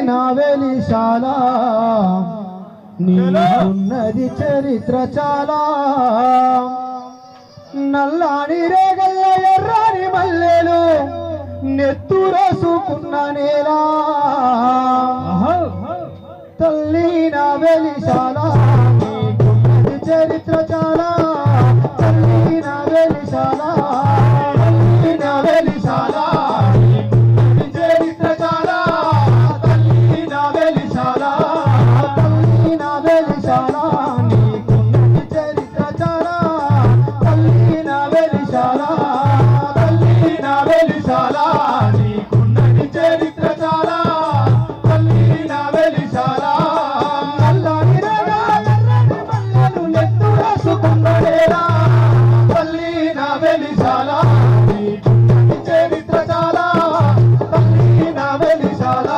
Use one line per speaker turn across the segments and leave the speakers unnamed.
నా వెలిశాల నీకున్నది చరిత్ర చాలా నల్లాని రేగల్ల ఎర్రాని మల్లెలు నెత్తురేసుకున్న నేలా తల్లి నా వెలిశాల నీకున్నది చరిత్ర చాలా తల్లి నా వెలిశాల తల్లి నా వెలిశాల నీకున్నది చరిత్ర చాలా తల్లి నా వెలిశాల తల్లి నా వెలిశాల నీకున్నది చరిత్ర చాలా తల్లి నా వెలిశాల తల్లి నా వెలిశాల నీకున్నది చరిత్ర చాలా తల్లి నా వెలిశాల నల్లని రేగల ఎర్రని మల్లెలు నెత్తురేసుకున్న నేలా తల్లి నా వెలిశాల నీకున్నది చరిత్ర చాలా తల్లి నా వెలిశాల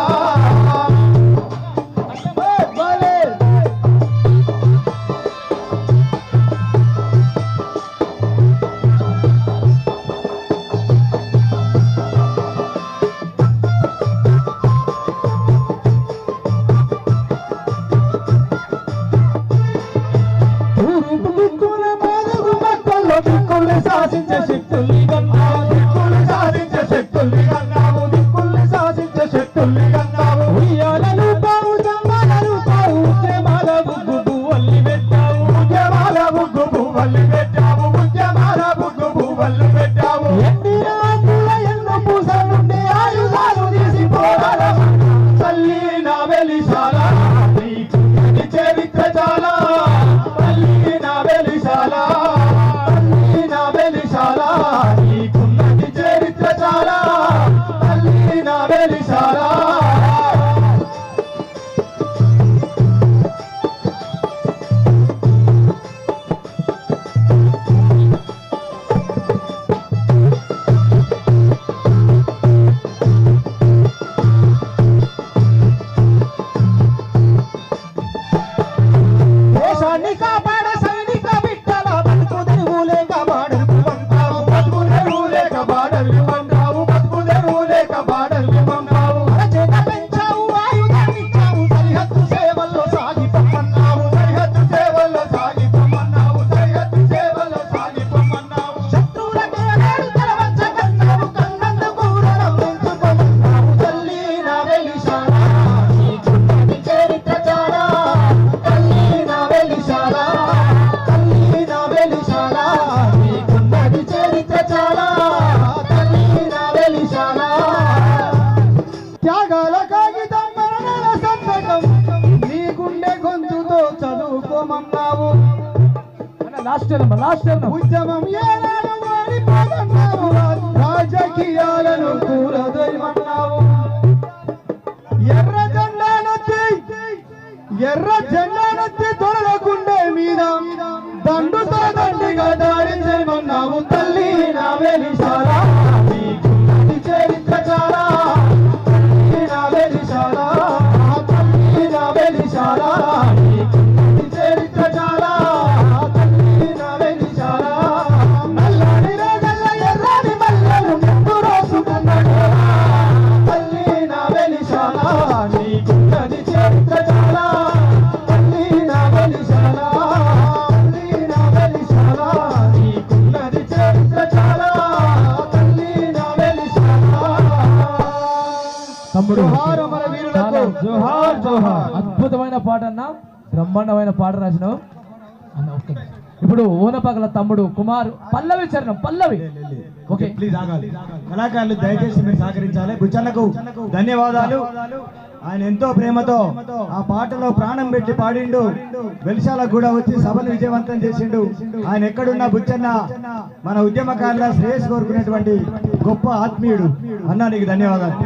శాసించే శక్తుల్ని కన్నావు దిక్కుల్ని శాసించే శక్తుల్ని కన్నావు దిక్కుల్ని శాసించే శక్తుల్ని కన్నావు ఉయ్యాలలు పావు జమ్మాలలు పావు ఉద్యమాల బుగ్గు పువ్వల్లి పెట్టావు ఉద్యమాల బుగ్గు పువ్వల్లి పెట్టావు ఉద్యమాల బుగ్గు పువ్వల్లి పెట్టావు ఎండిన ఆకుల ఎన్నో పూసల నుండి ఆయుధాలు తీసి పోరాడము తల్లి నా వెలిశాల నీకున్నది చరిత్ర చాలా తల్లి నా వెలిశాల నీకున్నది చరిత్ర చాలా తల్లి నా వెలిశాల దేశాన్ని కాపాడే సైనిక బిడ్డల బతుకు తెరువులే కాపాడు త్యాగాల కాగితం మరణాల సంతకం నీ గుండె గొంతుతో చదువుకోమన్నావు ఉద్యమం ఏనాడు మారిపోదన్నావు రాజకీయాలను కూలదొయమన్నావు ఎర్ర జెండానెత్తి దొరల గుండె మీద దండుతో దండిగా దాడి చేయమన్నావు తల్లి నా వెలిశాల నీకున్నది చరిత్ర చాలా తల్లి నా వెలిశాల తల్లి నా వెలిశాల నీకున్నది చరిత్ర చాలా తల్లి నా వెలిశాల నల్లని రేగల్ల ఎర్రని మల్లెలు నెత్తురేసుకున్న నేలా తల్లి నా వెలిశాల నీకున్నది చరిత్ర చాలా తల్లి నా వెలిశాల తల్లి నా వెలిశాల నీకున్నది చరిత్ర చాలా తల్లి నా వెలిశాల
తమ్ముడు
జోహార్ జోహార్
అద్భుతమైన పాట అన్న బ్రహ్మాండమైన పాట రాసినావు అన్న ఇప్పుడు ఓనపగల తమ్ముడు కుమార్ పల్లవి చరణం పల్లవి ఓకే
ప్లీజ్ ఆగాలి కళాకారులు దయచేసి మీరు సహకరించాలి బుచ్చన్నకు ధన్యవాదాలు ఆయన ఎంతో ప్రేమతో ఆ పాటలో ప్రాణం పెట్టి పాడిండు వెలిశాలకు కూడా వచ్చి సభను విజయవంతం చేసిండు ఆయన ఎక్కడున్నా బుచ్చన్న మన ఉద్యమకారుల శ్రేయస్ కోరుకునేటువంటి గొప్ప ఆత్మీయుడు అన్నా నీకు ధన్యవాదాలు